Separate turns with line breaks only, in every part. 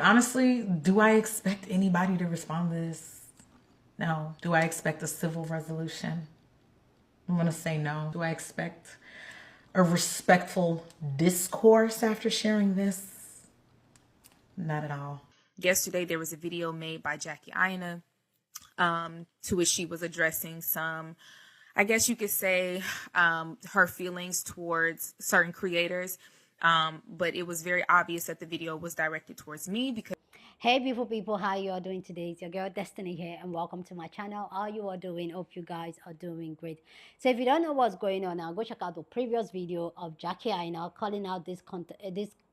honestly, do I expect anybody to respond to this? No. Do I expect a civil resolution? I'm going to say no. Do I expect a respectful discourse after sharing this? Not at all.
Yesterday, there was a video made by Aina, to which she was addressing some, I guess you could say, her feelings towards certain creators. But it was very obvious that the video was directed towards me because...
Hey beautiful people, how you all doing today? It's your girl Destiny here, and welcome to my channel. How you are doing? Hope you guys are doing great. So if you don't know what's going on now, go check out the previous video of Aina calling out these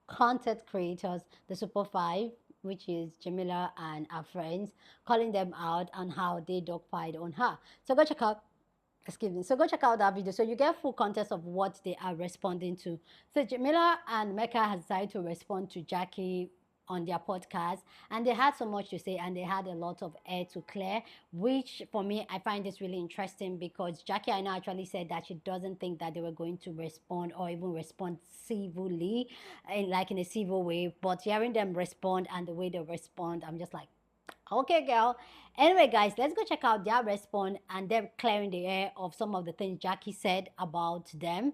content creators, the Super 5, which is Jamila and her friends, calling them out on how they dogpiled on her. So go check out that video so you get full context of what they are responding to. So Jamila and Mecca has decided to respond to Jackie on their podcast, and they had so much to say, and they had a lot of air to clear, which for me, I find this really interesting, because Aina actually said that she doesn't think that they were going to respond or even respond civilly, in a civil way. But hearing them respond and the way they respond, I'm just like, okay, girl. Anyway, guys, let's go check out their response and them clearing the air of some of the things Jackie said about them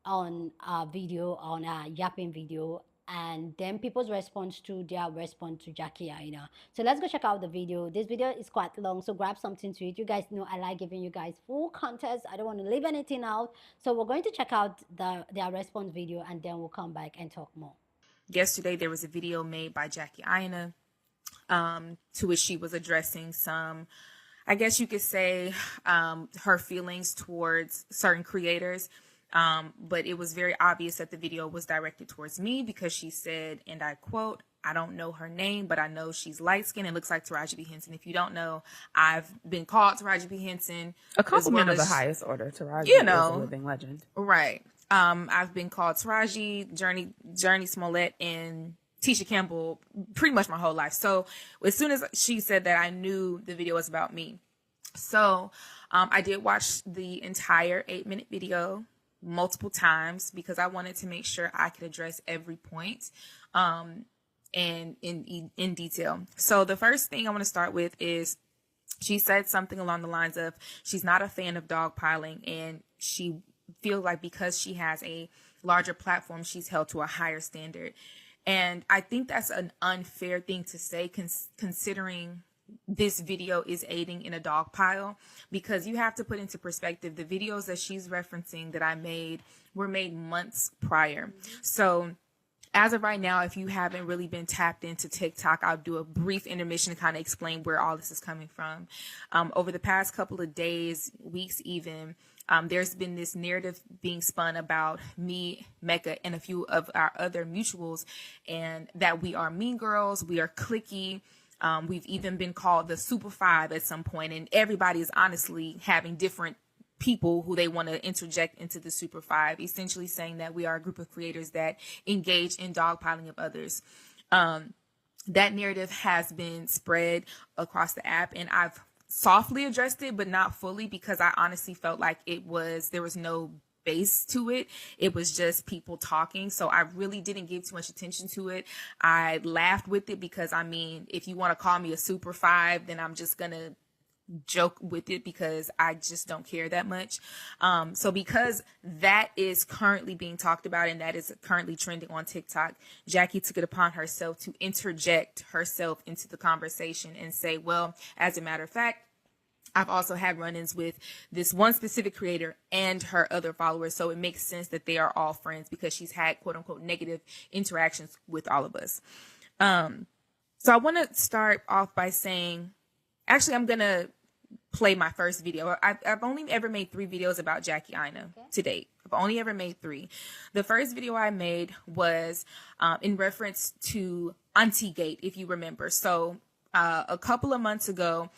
on our video, on our yapping video, and then people's response to their response to Aina. So let's go check out the video. This video is quite long, so grab something to eat. You guys know I like giving you guys full context. I don't want to leave anything out. So we're going to check out their response video, and then we'll come back and talk more.
Yesterday, there was a video made by Aina, to which she was addressing some, I guess you could say, her feelings towards certain creators. But it was very obvious that the video was directed towards me because she said, and I quote, "I don't know her name, but I know she's light-skinned and looks like Taraji P. Henson." If you don't know, I've been called Taraji P. Henson.
A compliment of the highest order. Taraji is a living legend.
Right. I've been called Taraji, Journey Smollett, and Tisha Campbell pretty much my whole life. So as soon as she said that, I knew the video was about me. So I did watch the entire 8-minute video multiple times because I wanted to make sure I could address every point and in detail. So the first thing I want to start with is she said something along the lines of she's not a fan of dogpiling, and she feels like because she has a larger platform, she's held to a higher standard. And I think that's an unfair thing to say, considering this video is aiding in a dog pile, because you have to put into perspective the videos that she's referencing that I made were made months prior. So as of right now, if you haven't really been tapped into TikTok, I'll do a brief intermission to kind of explain where all this is coming from. Over the past couple of days, weeks even, there's been this narrative being spun about me, Mecca, and a few of our other mutuals, and that we are mean girls, we are cliquey. We've even been called the Super 5 at some point, and everybody is honestly having different people who they want to interject into the Super 5, essentially saying that we are a group of creators that engage in dogpiling of others. That narrative has been spread across the app, and I've softly addressed it, but not fully, because I honestly felt like there was no base to it. It was just people talking. So I really didn't give too much attention to it. I laughed with it because, I mean, if you want to call me a Super 5, then I'm just going to joke with it because I just don't care that much. So because that is currently being talked about and that is currently trending on TikTok, Jackie took it upon herself to interject herself into the conversation and say, well, as a matter of fact, I've also had run-ins with this one specific creator and her other followers. So it makes sense that they are all friends because she's had quote unquote negative interactions with all of us. So I want to start off by saying, actually, I'm going to play my first video. I've only ever made 3 videos about Aina to date. I've only ever made 3. The first video I made was in reference to Auntie Gate, if you remember. So a couple of months ago,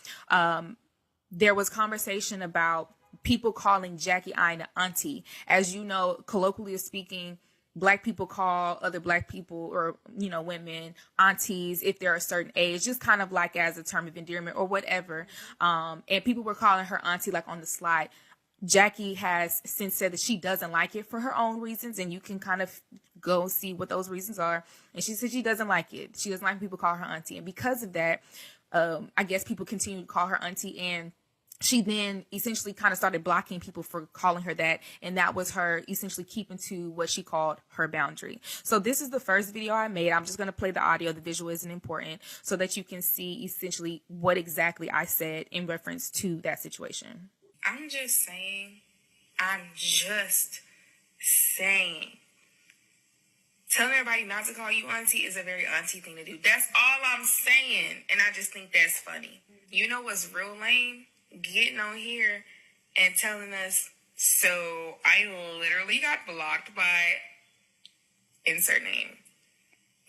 there was conversation about people calling Aina auntie. As you know, colloquially speaking, Black people call other Black people or, women aunties if they're a certain age, just kind of like as a term of endearment or whatever. And people were calling her auntie like on the slide. Jackie has since said that she doesn't like it for her own reasons, and you can kind of go see what those reasons are. And she said she doesn't like it. She doesn't like people call her auntie. And because of that, I guess people continue to call her auntie, and she then essentially kind of started blocking people for calling her that. And that was her essentially keeping to what she called her boundary. So this is the first video I made. I'm just going to play the audio. The visual isn't important, so that you can see essentially what exactly I said in reference to that situation.
I'm just saying. Telling everybody not to call you auntie is a very auntie thing to do. That's all I'm saying. And I just think that's funny. You know what's real lame? Getting on here and telling us, so I literally got blocked by insert name.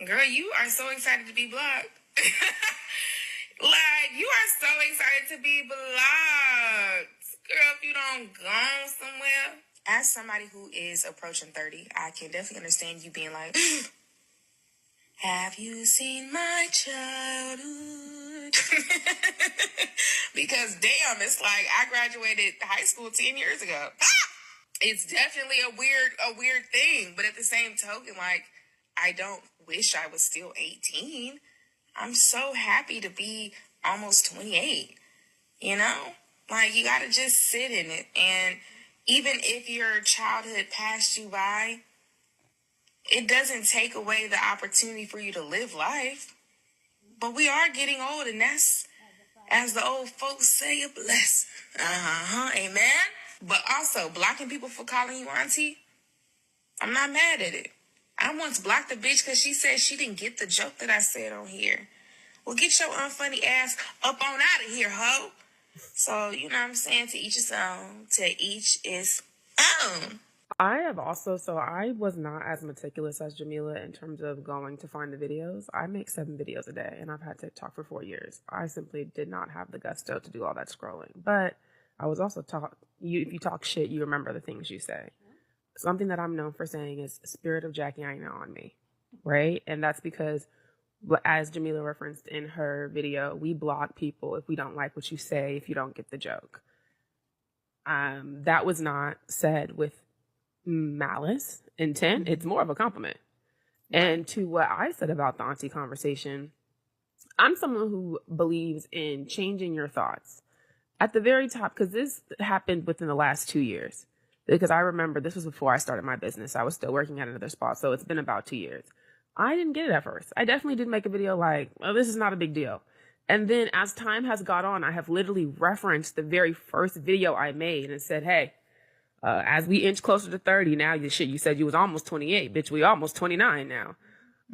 Girl, you are so excited to be blocked. Like, you are so excited to be blocked. Girl, if you don't go somewhere. As somebody who is approaching 30, I can definitely understand you being like, have you seen my childhood? Because damn, it's like I graduated high school 10 years ago. It's definitely a weird thing. But at the same token, like, I don't wish I was still 18. I'm so happy to be almost 28, you know? Like, you gotta just sit in it. And even if your childhood passed you by, it doesn't take away the opportunity for you to live life. But we are getting old, and that's, as the old folks say, a blessing. Amen? But also, blocking people for calling you auntie, I'm not mad at it. I once blocked a bitch because she said she didn't get the joke that I said on here. Well, get your unfunny ass up on out of here, ho. So, you know what I'm saying? To each his own. To each his own.
I was not as meticulous as Jamila in terms of going to find the videos. I make 7 videos a day, and I've had TikTok for 4 years. I simply did not have the gusto to do all that scrolling. But I was also taught, if you talk shit, you remember the things you say. Something that I'm known for saying is spirit of Jackie Aina on me, right? And that's because, as Jamila referenced in her video, we block people if we don't like what you say, if you don't get the joke. That was not said with malice, intent. It's more of a compliment. And to what I said about the auntie conversation, I'm someone who believes in changing your thoughts. At the very top, because this happened within the last 2 years. Because I remember this was before I started my business. I was still working at another spot, so it's been about 2 years. I didn't get it at first. I definitely did make a video like, oh, this is not a big deal. And then as time has gone on, I have literally referenced the very first video I made and said, hey, as we inch closer to 30 now, you said you was almost 28, bitch. We almost 29 now.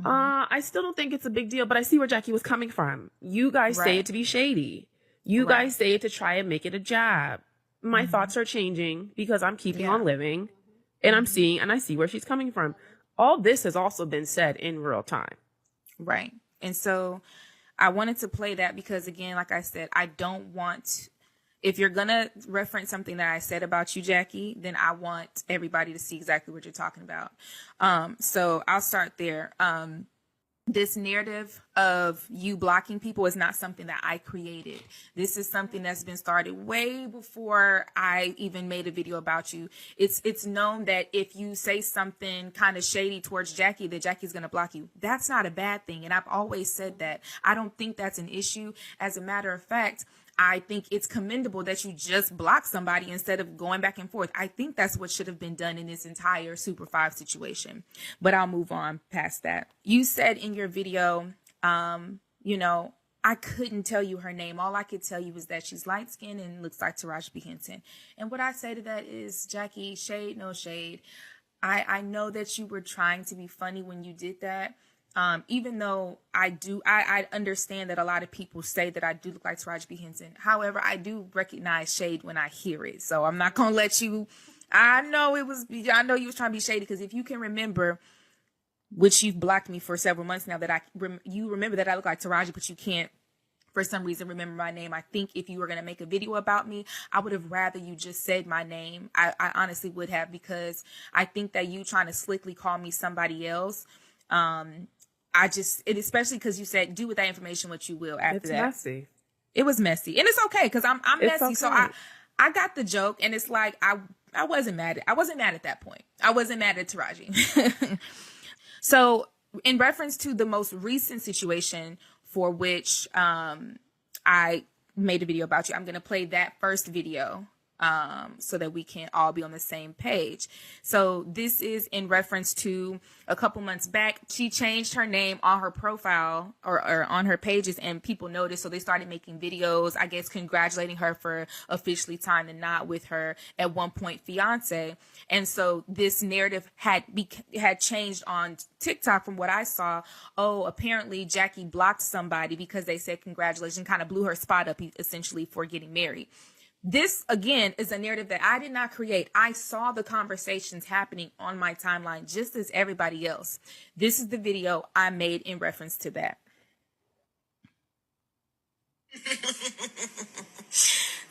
I still don't think it's a big deal, but I see where Jackie was coming from. You guys say it to be shady. You guys say it to try and make it a jab. My thoughts are changing because I'm keeping on living, and I'm seeing, and I see where she's coming from. All this has also been said in real time.
Right. And so I wanted to play that because, again, like I said, I don't want, if you're going to reference something that I said about you, Jackie, then I want everybody to see exactly what you're talking about. So I'll start there. This narrative of you blocking people is not something that I created. This is something that's been started way before I even made a video about you. It's known that if you say something kind of shady towards Jackie, that Jackie's going to block you. That's not a bad thing. And I've always said that. I don't think that's an issue. As a matter of fact, I think it's commendable that you just block somebody instead of going back and forth. I think that's what should have been done in this entire Super 5 situation. But I'll move on past that. You said in your video, I couldn't tell you her name. All I could tell you is that she's light-skinned and looks like Taraji P. Henson. And what I say to that is, Jackie, shade, no shade. I know that you were trying to be funny when you did that. Even though I understand that a lot of people say that I do look like Taraji P. Henson. However, I do recognize shade when I hear it. So I'm not going to let you, I know you was trying to be shady, because if you can remember, which you've blocked me for several months now, that you remember that I look like Taraji, but you can't for some reason remember my name. I think if you were going to make a video about me, I would have rather you just said my name. I honestly would have, because I think that you trying to slickly call me somebody else, especially because you said, do with that information what you will after that.
It's messy.
It was messy. And it's okay, because I'm messy. Okay. So I got the joke, and it's like, I wasn't mad at that point. I wasn't mad at Taraji. So in reference to the most recent situation for which I made a video about you, I'm going to play that first video so that we can all be on the same page. So this is in reference to a couple months back. She changed her name on her profile or on her pages, and people noticed. So they started making videos, I guess, congratulating her for officially tying the knot with her at one point fiance. And so this narrative had changed on TikTok from what I saw. Oh, apparently Jackie blocked somebody because they said congratulations, kind of blew her spot up essentially for getting married. This, again, is a narrative that I did not create. I saw the conversations happening on my timeline just as everybody else. This is the video I made in reference to that.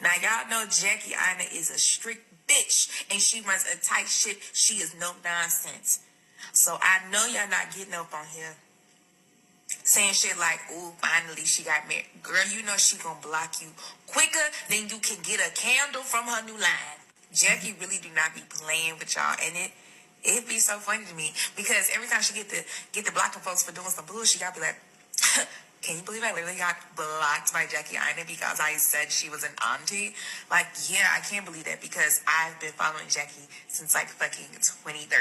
Now, y'all know Jackie Aina is a strict bitch, and she runs a tight ship. She is no nonsense. So I know y'all not getting up on here saying shit like, ooh, finally she got married. Girl, you know she gonna block you quicker than you can get a candle from her new line. Jackie really do not be playing with y'all, and it be so funny to me because every time she get the blocking folks for doing some bullshit, y'all be like, can you believe I literally got blocked by Jackie Aina because I said she was an auntie? Like, yeah, I can't believe that because I've been following Jackie since like fucking 2013.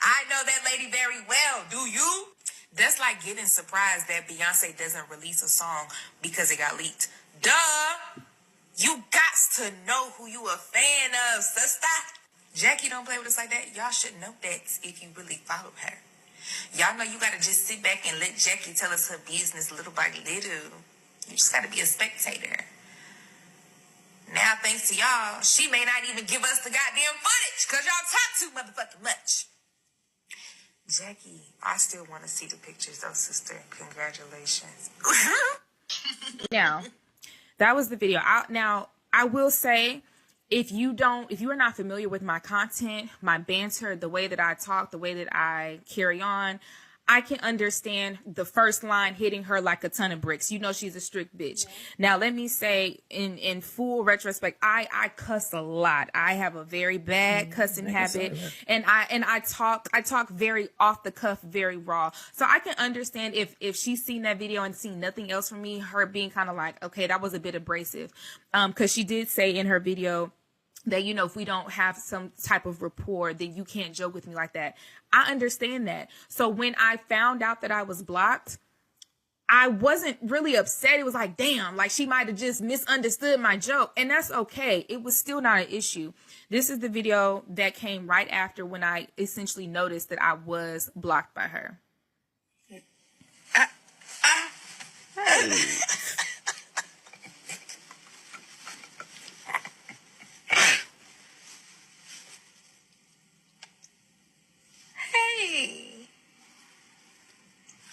I know that lady very well. Do you? That's like getting surprised that Beyonce doesn't release a song because it got leaked. Duh! You got to know who you a fan of, sister. Jackie don't play with us like that. Y'all should know that if you really follow her. Y'all know you gotta just sit back and let Jackie tell us her business little by little. You just gotta be a spectator. Now, thanks to y'all, she may not even give us the goddamn footage because y'all talk too motherfucking much. Jackie, I still want to see the pictures though, sister. Congratulations.
Now, that was the video. Now, I will say, if you are not familiar with my content, my banter, the way that I talk, the way that I carry on, I can understand the first line hitting her like a ton of bricks. You know she's a strict bitch. Yeah. Now, let me say, in full retrospect, I cuss a lot. I have a very bad cussing habit, and I talk very off the cuff, very raw. So I can understand if she's seen that video and seen nothing else from me, her being kind of like, okay, that was a bit abrasive, because she did say in her video that, you know, if we don't have some type of rapport, then you can't joke with me like that. I understand that. So when I found out that I was blocked, I wasn't really upset. It was like, damn, like she might have just misunderstood my joke. And that's okay. It was still not an issue. This is the video that came right after when I essentially noticed that I was blocked by her.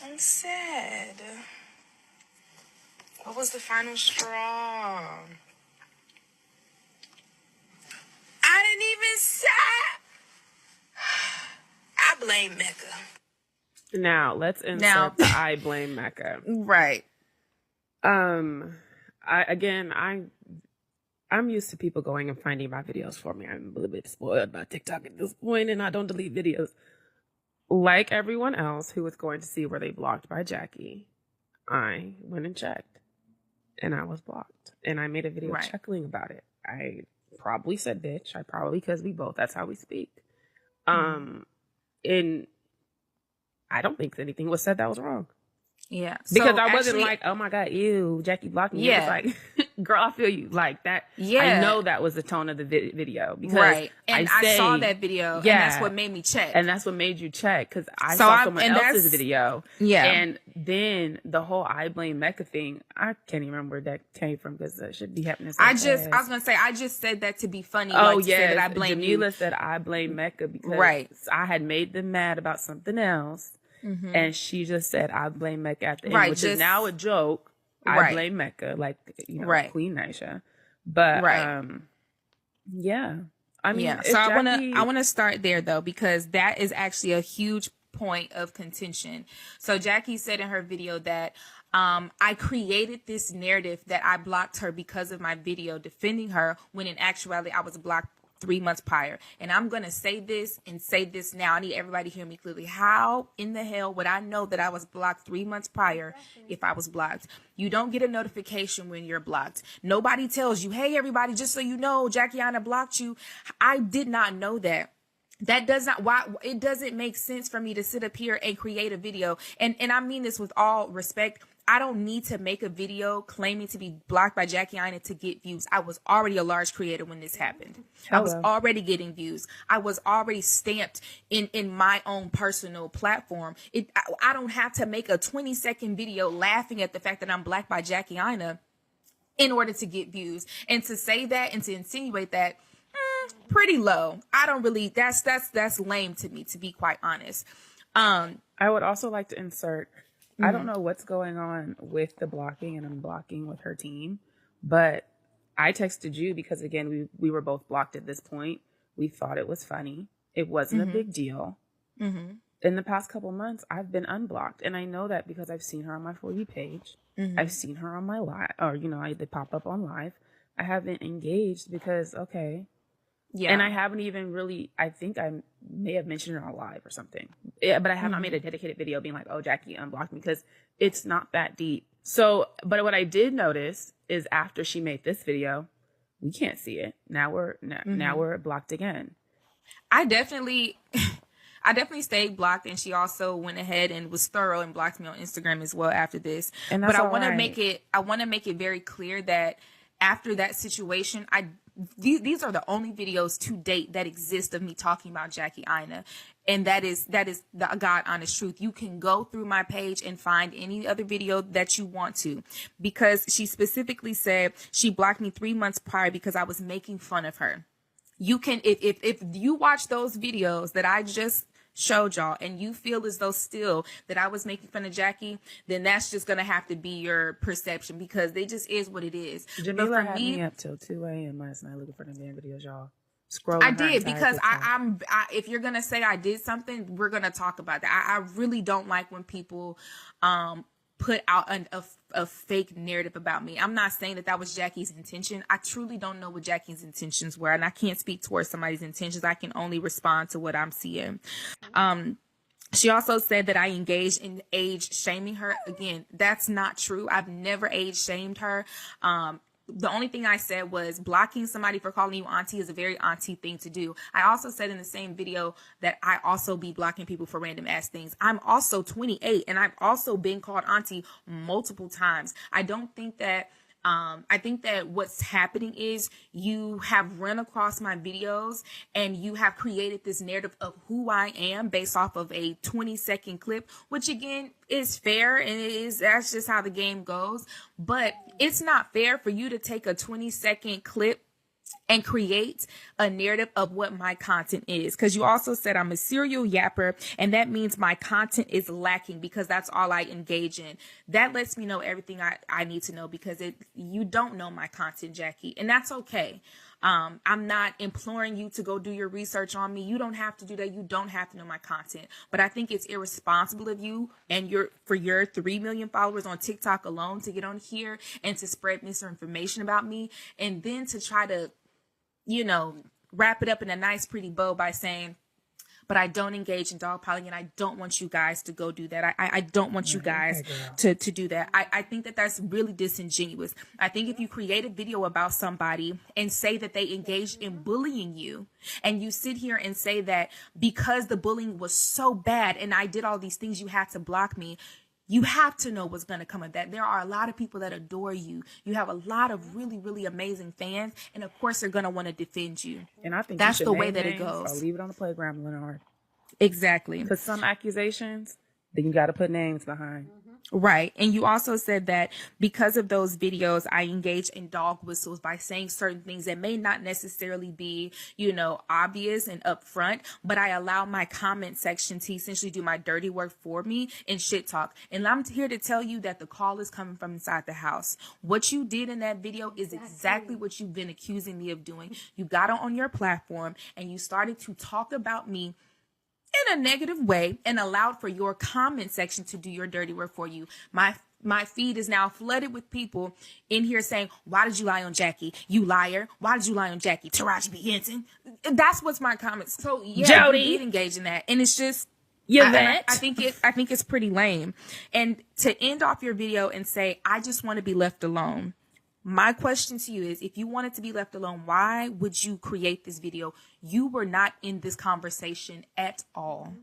I'm sad. What was the final straw? I didn't even say. I blame Mecca.
Now let's insert the I blame Mecca.
Right.
I'm used to people going and finding my videos for me. I'm a little bit spoiled by TikTok at this point, and I don't delete videos. Like everyone else who was going to see where they blocked by Jackie, I went and checked, and I was blocked. And I made a video chuckling about it. I probably said bitch. Because we both, that's how we speak. And I don't think anything was said that was wrong.
Yeah.
Because I wasn't like, oh my God, ew, Jackie blocked me. Yeah. It was like, girl, I feel you. Like that. Yeah. I know that was the tone of the video. Because
And I saw that video. And that's what made me check.
And that's what made you check. Because I saw someone else's video.
Yeah.
And then the whole I blame Mecca thing, I can't even remember where that came from because that should be happening so fast.
I was going to say, I just said that to be funny.
Oh,
like,
yeah.
that I blame
Jamila said I blame Mecca because I had made them mad about something else. Mm-hmm. And she just said, I blame Mecca at the end, which is now a joke. I blame Mecca, like, you know, Queen Naisha. But, yeah. I mean,
so I want to start there, though, because that is actually a huge point of contention. So Jackie said in her video that I created this narrative that I blocked her because of my video defending her, when in actuality I was blocked 3 months prior. And I'm going to say this and say this now. I need everybody to hear me clearly. How in the hell would I know that I was blocked 3 months prior if I was blocked? You don't get a notification when you're blocked. Nobody tells you, hey, everybody, just so you know, Jackie Aina blocked you. I did not know that. That does not, why it doesn't make sense for me to sit up here and create a video. And I mean this with all respect. I don't need to make a video claiming to be blocked by Jackie Aina to get views. I was already a large creator when this happened. I was already getting views. I was already stamped in my own personal platform. I don't have to make a 20-second video laughing at the fact that I'm blocked by Jackie Aina in order to get views. And to say that and to insinuate that, pretty low. I don't really, that's lame to me, to be quite honest.
I would also like to insert, I don't know what's going on with the blocking and unblocking with her team, but I texted you because, again, we were both blocked at this point. We thought it was funny. It wasn't a big deal. In the past couple months, I've been unblocked, and I know that because I've seen her on my For You page. I've seen her on my live, or, they pop up on live. I haven't engaged because, okay. Yeah. And I haven't even really, I think I may have mentioned it on live or something. Yeah, but I have not made a dedicated video being like, oh, Jackie unblocked me, because it's not that deep. So, but what I did notice is after she made this video, we can't see it. Now we're blocked again.
I definitely stayed blocked, and she also went ahead and was thorough and blocked me on Instagram as well after this. And that's but I want to make it very clear that after that situation, these are the only videos to date that exist of me talking about Jackie Aina. And that is the God honest truth. You can go through my page and find any other video that you want to, because she specifically said she blocked me 3 months prior because I was making fun of her. You can, if you watch those videos that I just showed y'all and you feel as though still that I was making fun of Jackie, then that's just going to have to be your perception, because it just is what it is.
Jamila had me up till 2 a.m. last night looking for them damn videos, y'all. Scrolling.
I did, because I'm if you're going to say I did something, we're going to talk about that. I really don't like when people put out a fake narrative about me. I'm not saying that was Jackie's intention. I truly don't know what Jackie's intentions were, and I can't speak towards somebody's intentions. I can only respond to what I'm seeing. She also said that I engaged in age shaming her. Again, that's not true. I've never age shamed her. The only thing I said was blocking somebody for calling you auntie is a very auntie thing to do. I also said in the same video that I also be blocking people for random ass things. I'm also 28 and I've also been called auntie multiple times. I don't think that I think that what's happening is you have run across my videos and you have created this narrative of who I am based off of a 20-second clip, which again is fair, and that's just how the game goes. But it's not fair for you to take a 20-second clip and create a narrative of what my content is. Because you also said I'm a serial yapper, and that means my content is lacking because that's all I engage in. That lets me know everything I need to know, because you don't know my content, Jackie, and that's okay. I'm not imploring you to go do your research on me. You don't have to do that. You don't have to know my content. But I think it's irresponsible of you and for your 3 million followers on TikTok alone to get on here and to spread misinformation about me, and then to try to, wrap it up in a nice, pretty bow by saying, but I don't engage in dogpiling, and I don't want you guys to go do that. I don't want you guys to do that. I think that that's really disingenuous. I think if you create a video about somebody and say that they engaged in bullying you, and you sit here and say that because the bullying was so bad and I did all these things, you had to block me, you have to know what's going to come of that. There are a lot of people that adore you. You have a lot of really, really amazing fans. And of course, they're going to want to defend you.
And I think
that's the way that it goes.
I'll leave it on the playground, Leonard.
Exactly.
Because some accusations, then you got to put names behind.
Right. And you also said that because of those videos, I engage in dog whistles by saying certain things that may not necessarily be, obvious and upfront, but I allow my comment section to essentially do my dirty work for me in shit talk. And I'm here to tell you that the call is coming from inside the house. What you did in that video is exactly what you've been accusing me of doing. You got on your platform and you started to talk about me in a negative way and allowed for your comment section to do your dirty work for you. My my feed is now flooded with people in here saying, why did you lie on Jackie? You liar. Why did you lie on Jackie? Taraji P. Henson. That's what's my comments. So yeah,
Jody.
we did engage in that. And it's just,
Yvette.
I think it's pretty lame. And to end off your video and say, I just want to be left alone. My question to you is, if you wanted to be left alone, why would you create this video? You were not in this conversation at all.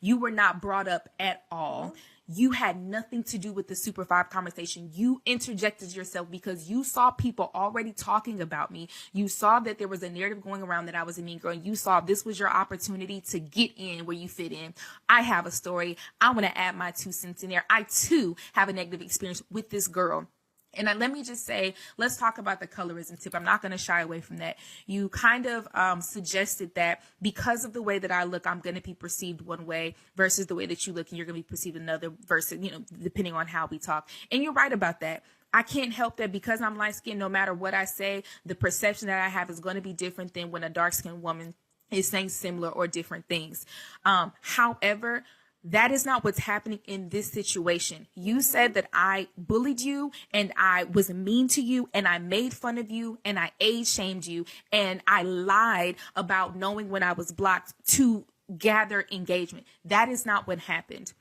You were not brought up at all. You had nothing to do with the Super 5 conversation. You interjected yourself because you saw people already talking about me. You saw that there was a narrative going around that I was a mean girl. And you saw this was your opportunity to get in where you fit in. I have a story. I want to add my 2 cents in there. I too have a negative experience with this girl. And let me just say, let's talk about the colorism tip. I'm not going to shy away from that. You kind of suggested that because of the way that I look, I'm going to be perceived one way versus the way that you look, and you're going to be perceived another versus, depending on how we talk. And you're right about that. I can't help that because I'm light skinned, no matter what I say, the perception that I have is going to be different than when a dark skinned woman is saying similar or different things. However, that is not what's happening in this situation. You said that I bullied you and I was mean to you and I made fun of you and I age shamed you and I lied about knowing when I was blocked to gather engagement. That is not what happened.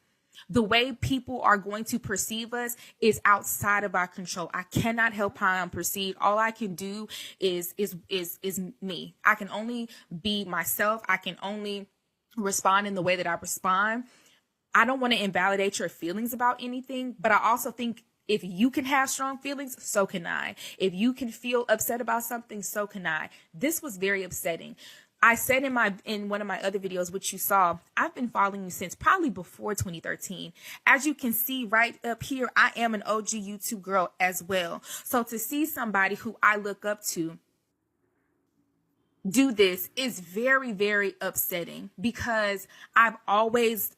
The way people are going to perceive us is outside of our control. I cannot help how I'm perceived. All I can do is me. I can only be myself. I can only respond in the way that I respond. I don't want to invalidate your feelings about anything, but I also think if you can have strong feelings, so can I. If you can feel upset about something, so can I. This was very upsetting. I said in one of my other videos, which you saw, I've been following you since probably before 2013. As you can see right up here, I am an OG YouTube girl as well. So to see somebody who I look up to do this is very, very upsetting because I've always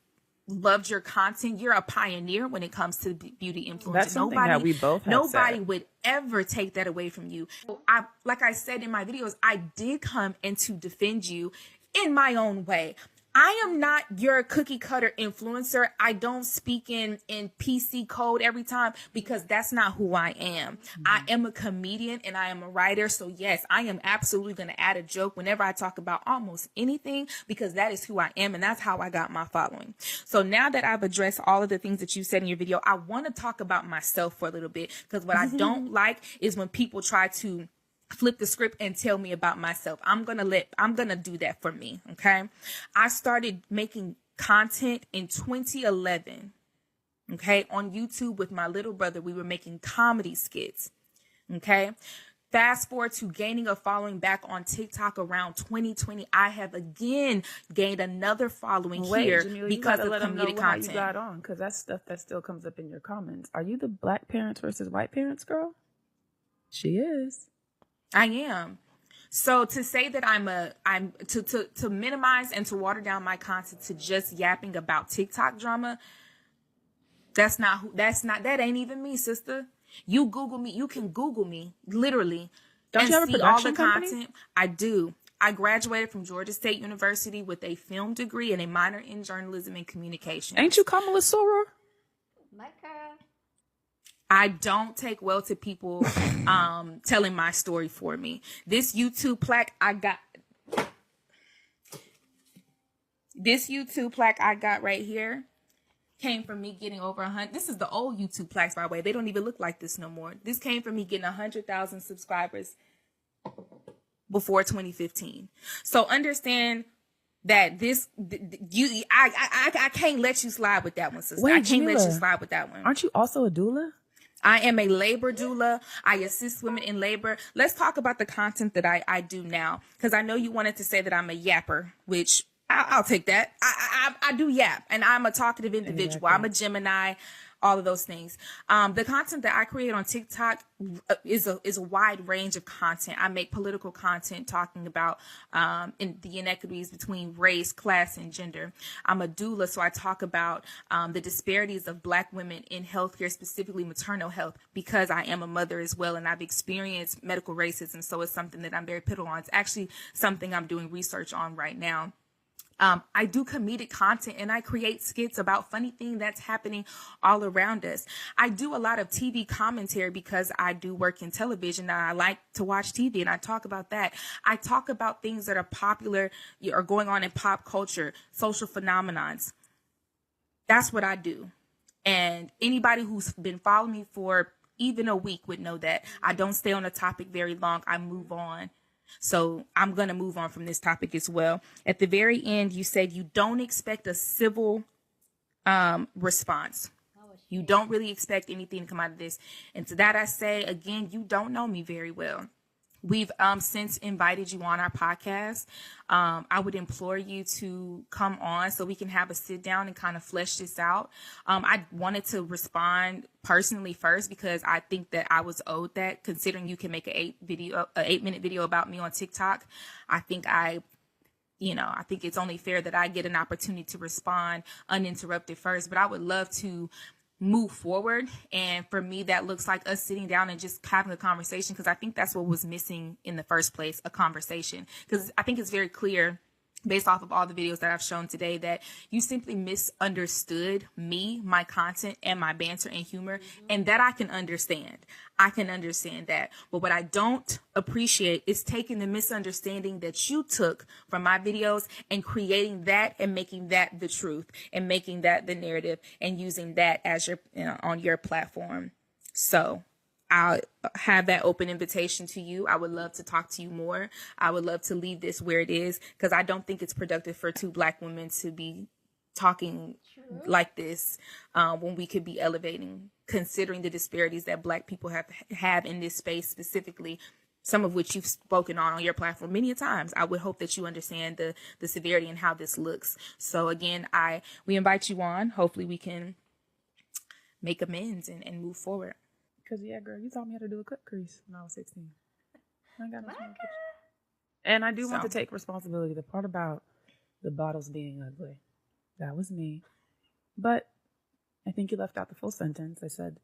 loved your content. You're a pioneer when it comes to beauty influence.
That's something that we both have
Nobody
said.
would ever take that away from you. Like I said in my videos, I did come in to defend you in my own way. I am not your cookie cutter influencer. I don't speak in PC code every time because that's not who I am. Mm-hmm. I am a comedian and I am a writer. So yes, I am absolutely going to add a joke whenever I talk about almost anything because that is who I am and that's how I got my following. So now that I've addressed all of the things that you said in your video, I want to talk about myself for a little bit because what I don't like is when people try to flip the script and tell me about myself. I'm going to do that for me. Okay. I started making content in 2011. Okay. On YouTube with my little brother, we were making comedy skits. Okay. Fast forward to gaining a following back on TikTok around 2020. I have again gained another following here
Jamila,
because of
let them know
comedic
how
content.
you got on, because that's stuff that still comes up in your comments. Are you the black parents versus white parents girl? She is.
I am. So to say that I'm to minimize and to water down my content to just yapping about TikTok drama, that ain't even me, sister. You Google me, you can Google me literally.
Don't
and
you have a
see all
production
the
company?
content. I do. I graduated from Georgia State University with a film degree and a minor in journalism and communication.
Ain't you Kamala Soror?
I don't take well to people telling my story for me. This YouTube plaque I got right here came from me getting over 100. This is the old YouTube plaques, by the way. They don't even look like this no more. This came from me getting 100,000 subscribers before 2015. So understand that I can't let you slide with that one, sister.
Wait,
I can't let
Jamila,
you slide with that one.
Aren't you also a doula?
I am a labor doula. I assist women in labor. Let's talk about the content that I do now, because I know you wanted to say that I'm a yapper, which I'll take that. I do yap, and I'm a talkative individual.
Exactly.
I'm a Gemini, all of those things. The content that I create on TikTok is a wide range of content. I make political content talking about the inequities between race, class, and gender. I'm a doula, so I talk about the disparities of Black women in healthcare, specifically maternal health, because I am a mother as well, and I've experienced medical racism, so it's something that I'm very pivotal on. It's actually something I'm doing research on right now. I do comedic content and I create skits about funny things that's happening all around us. I do a lot of TV commentary because I do work in television and I like to watch TV, and I talk about that. I talk about things that are popular or going on in pop culture, social phenomenons. That's what I do. And anybody who's been following me for even a week would know that I don't stay on a topic very long. I move on. So I'm going to move on from this topic as well. At the very end, you said you don't expect a civil response. You don't really expect anything to come out of this. And to that I say, again, you don't know me very well. We've since invited you on our podcast. I would implore you to come on so we can have a sit down and kind of flesh this out. I wanted to respond personally first because I think that I was owed that, considering you can make an 8-minute video about me on TikTok. I think it's only fair that I get an opportunity to respond uninterrupted first, but I would love to move forward. And for me, that looks like us sitting down and just having a conversation, because I think that's what was missing in the first place, a conversation. Because I think it's very clear, based off of all the videos that I've shown today, that you simply misunderstood me, my content, and my banter and humor, and that I can understand. I can understand that. But what I don't appreciate is taking the misunderstanding that you took from my videos and creating that and making that the truth and making that the narrative and using that as your, on your platform. So I'll have that open invitation to you. I would love to talk to you more. I would love to leave this where it is, because I don't think it's productive for two Black women to be talking like this when we could be elevating, considering the disparities that Black people have in this space specifically, some of which you've spoken on your platform many a times. I would hope that you understand the severity and how this looks. So again, we invite you on. Hopefully we can make amends and move forward.
Because, yeah, girl, you taught me how to do a cut crease when I was 16. I got no kitchen. And I do want to take responsibility. The part about the bottles being ugly, that was me. But I think you left out the full sentence. I said,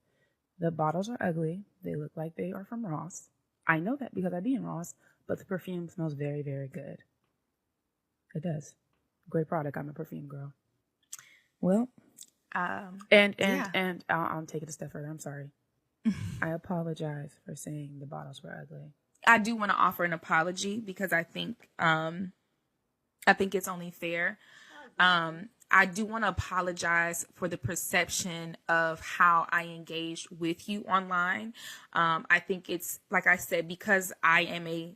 the bottles are ugly. They look like they are from Ross. I know that because I be in Ross, but the perfume smells very, very good. It does. Great product. I'm a perfume girl.
Well,
and I'll take it a step further. I'm sorry. I apologize for saying the bottles were ugly.
I do want to offer an apology because I think it's only fair. I do want to apologize for the perception of how I engaged with you online. I think it's, like I said, because I am a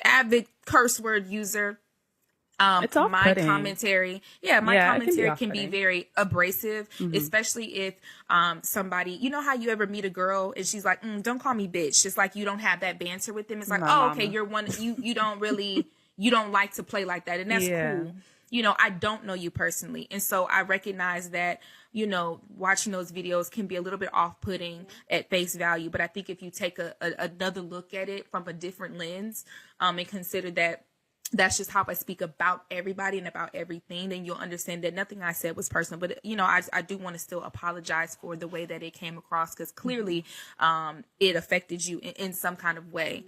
avid curse word user.
It's
my commentary can be very abrasive, especially if somebody, you know how you ever meet a girl and she's like, don't call me bitch. It's like you don't have that banter with them. It's like, okay, you're one, you don't really, you don't like to play like that. And that's cool. I don't know you personally. And so I recognize that, watching those videos can be a little bit off-putting at face value. But I think if you take another look at it from a different lens and consider that that's just how I speak about everybody and about everything, then you'll understand that nothing I said was personal. But, I do want to still apologize for the way that it came across, because clearly it affected you in some kind of way.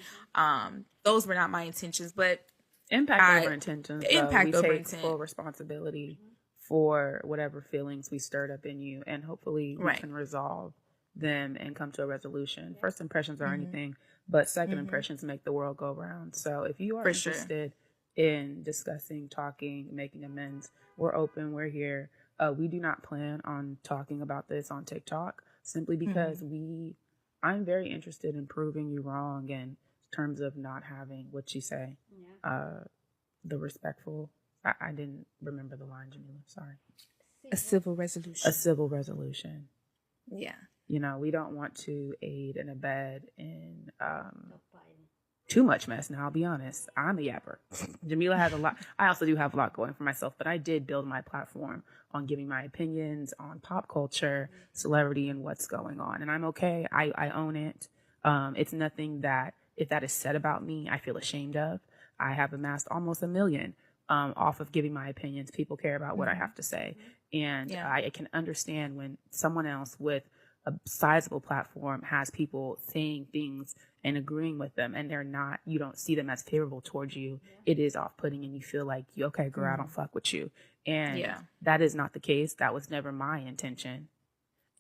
Those were not my intentions, but
impact over intentions. We take full responsibility for whatever feelings we stirred up in you, and hopefully we can resolve them and come to a resolution. First impressions are anything, but second impressions make the world go round. So if you are interested in discussing, talking, making amends, we're open, we're here. We do not plan on talking about this on TikTok, simply because I'm very interested in proving you wrong in terms of not having what you say. The respectful, I didn't remember the line, Jamila, sorry.
A civil resolution.
A civil resolution.
Yeah.
We don't want to aid and abet in too much mess. Now, I'll be honest, I'm a yapper. Jamila has a lot. I also do have a lot going for myself, but I did build my platform on giving my opinions on pop culture, celebrity, and what's going on. And I'm okay. I own it. It's nothing that, if that is said about me, I feel ashamed of. I have amassed almost 1 million off of giving my opinions. People care about what I have to say. And I can understand when someone else with a sizable platform has people saying things and agreeing with them, and they're not, you don't see them as favorable towards you, it is off-putting, and you feel like, okay, girl, I don't fuck with you. And that is not the case. That was never my intention.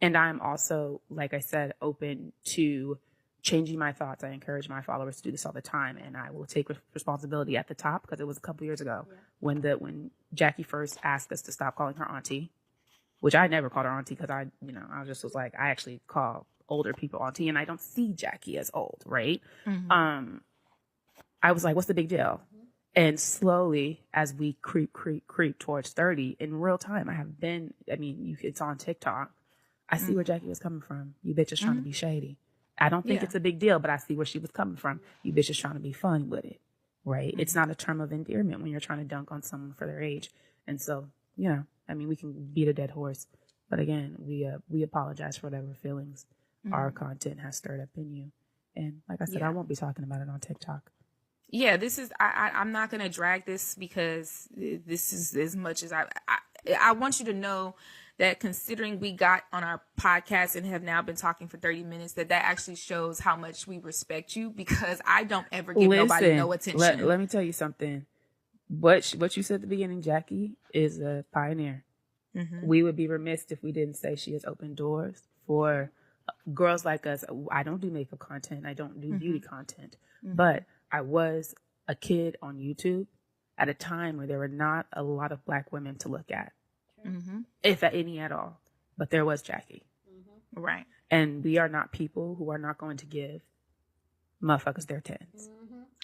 And I'm also, like I said, open to changing my thoughts. I encourage my followers to do this all the time, and I will take responsibility at the top, because it was a couple years ago when Jackie first asked us to stop calling her auntie, which I never called her auntie, because I just was like, I actually call older people auntie, and I don't see Jackie as old, right? I was like, what's the big deal? And slowly, as we creep towards 30, in real time, it's on TikTok. I see where Jackie was coming from. You bitches trying to be shady. I don't think it's a big deal, but I see where she was coming from. You bitches trying to be fun with it, right? It's not a term of endearment when you're trying to dunk on someone for their age. And so, we can beat a dead horse. But again, we apologize for whatever feelings our content has stirred up in you. And like I said, I won't be talking about it on TikTok.
Yeah, this is, I'm not going to drag this, because this is as much as I want you to know that, considering we got on our podcast and have now been talking for 30 minutes, that actually shows how much we respect you, because I don't ever give nobody no attention.
Let me tell you something. What you said at the beginning, Jackie is a pioneer. We would be remiss if we didn't say she has opened doors for girls like us. I don't do makeup content. I don't do beauty content. But I was a kid on YouTube at a time where there were not a lot of Black women to look at, if any at all. But there was Jackie.
Right.
And we are not people who are not going to give motherfuckers their tens.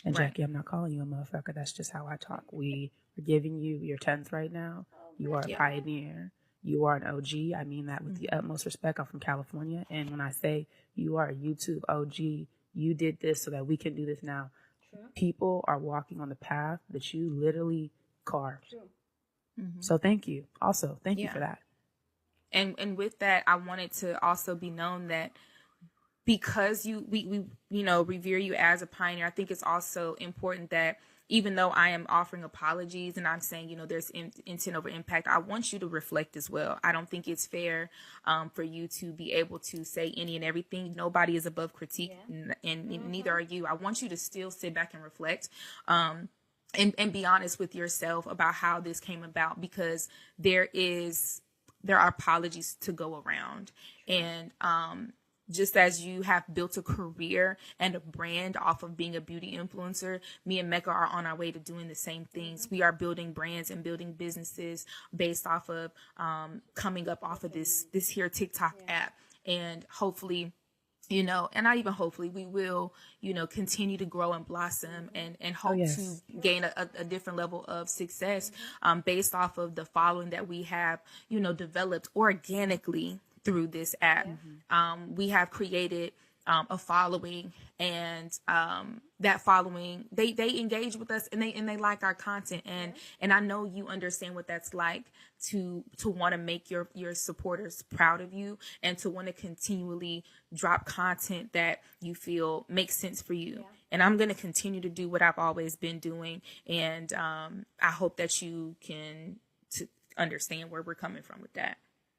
And Jackie, I'm not calling you a motherfucker. That's just how I talk. We are giving you your tens right now. You are a pioneer. You are an OG. I mean that with the utmost respect. I'm from California. And when I say you are a YouTube OG, you did this so that we can do this now. People are walking on the path that you literally carved. So thank you. Also, thank you for that.
And with that, I wanted to also be known that, because we revere you as a pioneer, I think it's also important that, even though I am offering apologies and I'm saying, there's intent over impact, I want you to reflect as well. I don't think it's fair for you to be able to say any and everything. Nobody is above critique, and neither are you. I want you to still sit back and reflect, and be honest with yourself about how this came about, because there are apologies to go around. And just as you have built a career and a brand off of being a beauty influencer, me and Mecca are on our way to doing the same things. We are building brands and building businesses based off of coming up off of this here TikTok app. And hopefully, and not even hopefully, we will, continue to grow and blossom and hope to gain a different level of success based off of the following that we have, developed organically through this app. We have created a following, and that following, they engage with us, and they like our content, and I know you understand what that's like to want to make your supporters proud of you, and to want to continually drop content that you feel makes sense for you. And I'm going to continue to do what I've always been doing, and I hope that you can understand where we're coming from with that.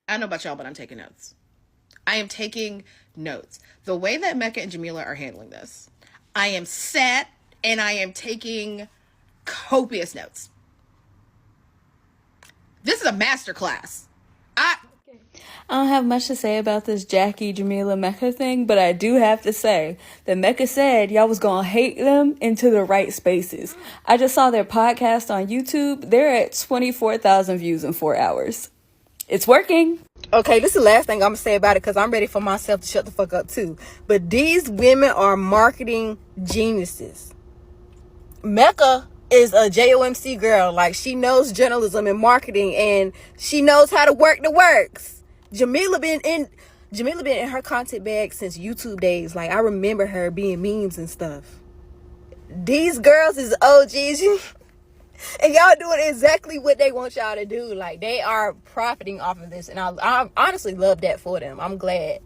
I don't know about y'all, but I'm taking notes. I am taking notes. The way that Mecca and Jamila are handling this, I am set, and I am taking copious notes. This is a masterclass.
I don't have much to say about this Jackie, Jamila, Mecca thing, but I do have to say that Mecca said y'all was gonna hate them into the right spaces. I just saw their podcast on YouTube. They're at 24,000 views in 4 hours. It's working.
Okay, this is the last thing I'm going to say about it, because I'm ready for myself to shut the fuck up too. But these women are marketing geniuses. Mecca is a JOMC girl. Like, she knows journalism and marketing, and she knows how to work the works. Jamila been in her content bag since YouTube days. Like, I remember her being memes and stuff. These girls is OGs. And y'all doing exactly what they want y'all to do. Like, they are profiting off of this. And I honestly love that for them. I'm glad.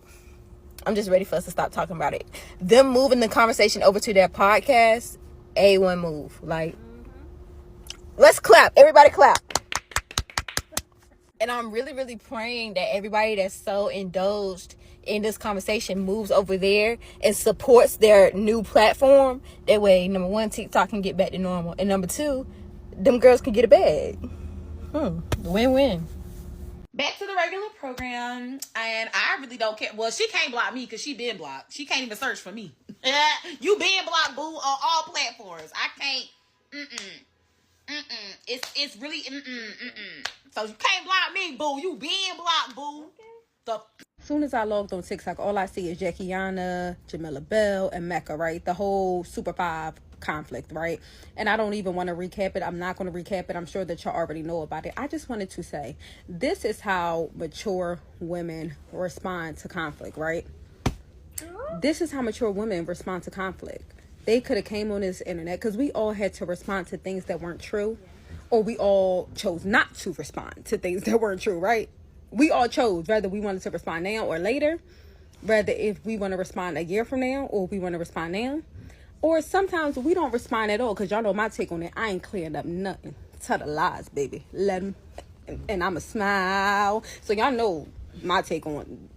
I'm just ready for us to stop talking about it. Them moving the conversation over to their podcast, A1 move. Like, let's clap. Everybody clap. And I'm really, really praying that everybody that's so indulged in this conversation moves over there and supports their new platform, that way, number one, TikTok can get back to normal, and number two, them girls can get a bag. Win-win.
Back to the regular program, and I really don't care. Well, she can't block me because she been blocked. She can't even search for me. You been blocked, boo, on all platforms. I can't. It's really. So you can't block me, boo. You been blocked, boo. The
As soon as I logged on TikTok, all I see is Aina, Jamila Bell, and Mecca, right? The whole Super 5 conflict, right? And I don't even want to recap it. I'm not going to recap it. I'm sure that y'all already know about it. I just wanted to say, this is how mature women respond to conflict, right? This is how mature women respond to conflict. They could have came on this internet, because we all had to respond to things that weren't true, or we all chose not to respond to things that weren't true, right? We all chose whether we wanted to respond now or later, whether if we want to respond a year from now or we want to respond now, or sometimes we don't respond at all, because y'all know my take on it. I ain't clearing up nothing. Tell the lies, baby. Let them, and I'ma smile. So y'all know my take on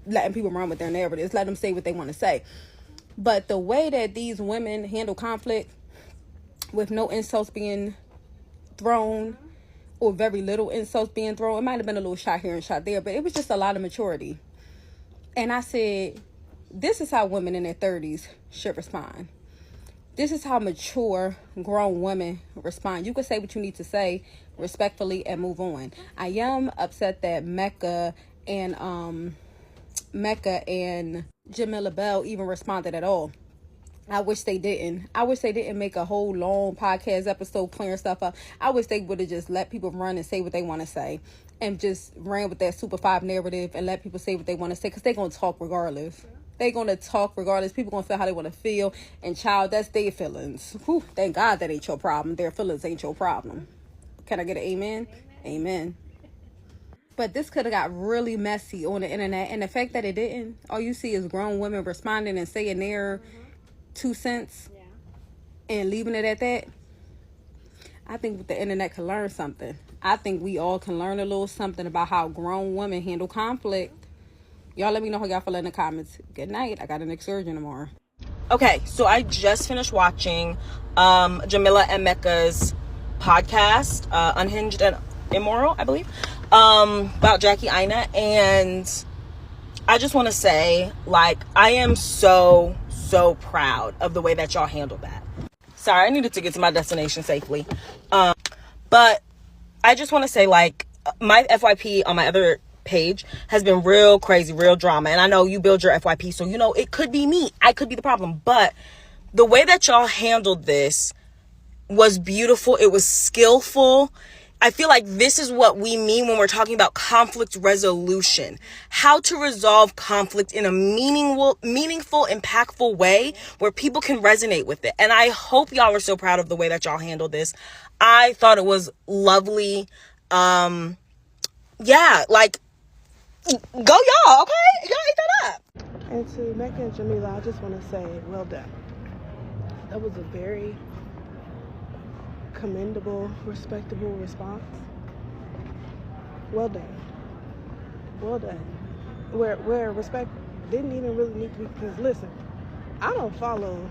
letting people run with their narratives. Let them say what they want to say. But the way that these women handle conflict, with no insults being thrown, or very little insults being thrown, it might have been a little shot here and shot there, but it was just a lot of maturity. And I said, this is how women in their 30s should respond. This is how mature, grown women respond. You can say what you need to say respectfully and move on. I am upset that Mecca and Jamila Bell even responded at all. I wish they didn't. I wish they didn't make a whole long podcast episode clearing stuff up. I wish they would have just let people run and say what they want to say, and just ran with that Super 5 narrative and let people say what they want to say, because they're going to talk regardless. They're going to talk regardless. People going to feel how they want to feel. And child, that's their feelings. Whew, thank God that ain't your problem. Their feelings ain't your problem. Can I get an amen? Amen. But this could have got really messy on the internet. And the fact that it didn't, all you see is grown women responding and saying their 2 cents and leaving it at that. I think the internet can learn something. I think we all can learn a little something about how grown women handle conflict. Y'all let me know how y'all feel in the comments. Good night. I got an excursion tomorrow.
Okay, so I just finished watching Jamila and Mecca's podcast, Unhinged and Immoral, I believe, about Jackie Aina. And I just want to say, like, I am so proud of the way that y'all handled that. Sorry, I needed to get to my destination safely. But I just want to say, like, my FYP on my other page has been real crazy, real drama. And I know you build your FYP, so, you know, it could be me. I could be the problem. But the way that y'all handled this was beautiful. It was skillful. I feel like this is what we mean when we're talking about conflict resolution. How to resolve conflict in a meaningful, impactful way where people can resonate with it. And I hope y'all are so proud of the way that y'all handled this. I thought it was lovely. Yeah, like, go y'all, okay? Y'all ate that up.
And to Mecca and Jamila, I just want to say, well done. That was a very commendable, respectable response. Well done. Well done. Where respect didn't even really need to be, because listen, I don't follow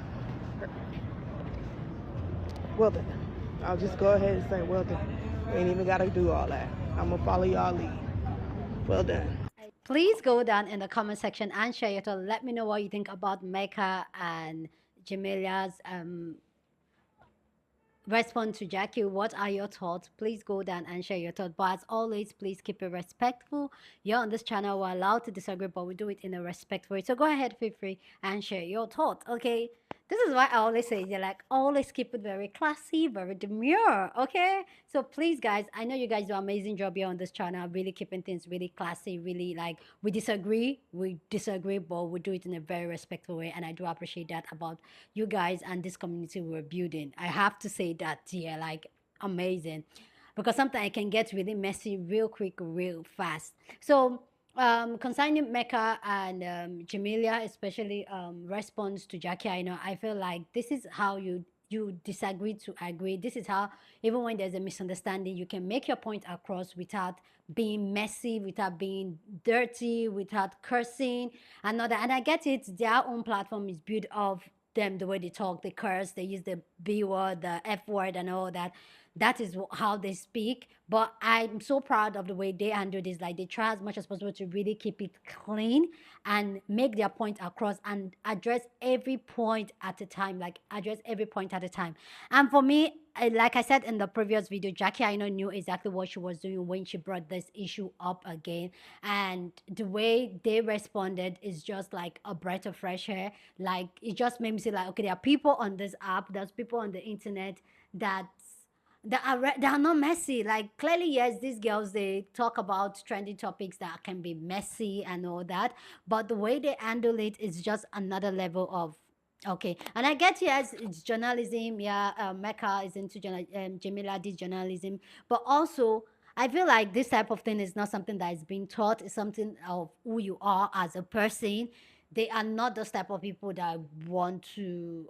her. Well done. I'll just go ahead and say well done. We ain't even got to do all that. I'm going to follow y'all lead. Well done.
Please go down in the comment section and share your thoughts. Let me know what you think about Mecca and Jamila's response to Jackie. What are your thoughts? Please go down and share your thoughts. But as always, please keep it respectful. You're on this channel, we're allowed to disagree, but we do it in a respectful way. So go ahead, feel free and share your thoughts. Okay, this is why I always say, you're like, always keep it very classy, very demure. Okay, so please guys, I know you guys do an amazing job here on this channel, really keeping things really classy, really, like, we disagree, but we do it in a very respectful way. And I do appreciate that about you guys and this community we're building. I have to say that, yeah, like, amazing, because sometimes it can get really messy real quick, real fast. So concerning Mecca and Jamila, especially response to Jackie, I know, I feel like this is how you you disagree to agree. This is how, even when there's a misunderstanding, you can make your point across without being messy, without being dirty, without cursing and all that. And I get it, their own platform is built of them, the way they talk, they curse, they use the B word, the F word, and all that. That is how they speak. But I'm so proud of the way they handle this. Like, they try as much as possible to really keep it clean and make their point across and address every point at a time. Like, address every point at a time. And for me, like I said in the previous video, Jackie, I know, knew exactly what she was doing when she brought this issue up again. And the way they responded is just like a breath of fresh air. Like, it just made me say, like, okay, there are people on this app, there's people on the internet that are not messy. Like, clearly, yes, these girls, they talk about trending topics that can be messy and all that, but the way they handle it is just another level of okay. And I get, yes, it's journalism. Yeah, Mecca is into Jamila did journalism, but also I feel like this type of thing is not something that is being taught. It's something of who you are as a person. They are not those type of people that want to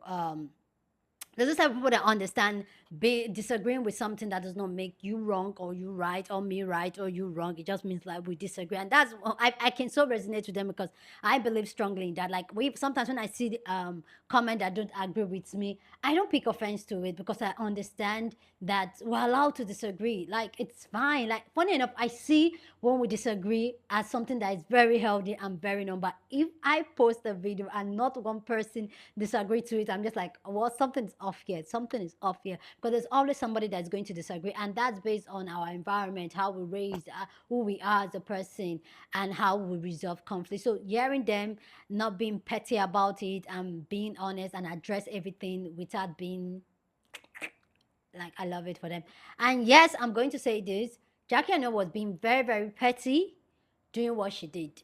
there's this type of people that understand disagreeing with something that does not make you wrong or you right or me right or you wrong. It just means like we disagree. And that's, I can so resonate with them because I believe strongly in that. Like, we sometimes when I see the comment that don't agree with me, I don't pick offense to it because I understand that we're allowed to disagree. Like, it's fine. Like, funny enough, I see when we disagree as something that is very healthy and very normal. But if I post a video and not one person disagree to it, I'm just like, well, something's off here. Something is off here. Because there's always somebody that's going to disagree. And that's based on our environment, how we raised, who we are as a person, and how we resolve conflict. So hearing them not being petty about it and being honest and address everything without being like, I love it for them. And yes, I'm going to say this. Jackie, I know, was being very, very petty doing what she did.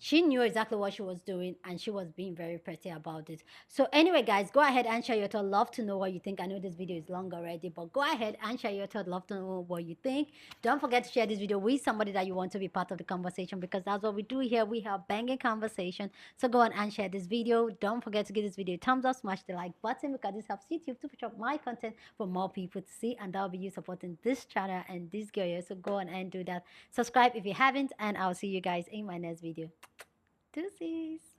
She knew exactly what she was doing and she was being very petty about it. So anyway, guys, go ahead and share your thought. Love to know what you think. I know this video is long already, but go ahead and share your thought. Love to know what you think. Don't forget to share this video with somebody that you want to be part of the conversation, because that's what we do here. We have banging conversation. So go on and share this video. Don't forget to give this video a thumbs up, smash the like button, because this helps YouTube to push up my content for more people to see, and that'll be you supporting this channel and this girl here. So go on and do that. Subscribe if you haven't, and I'll see you guys in my next video. Deuces.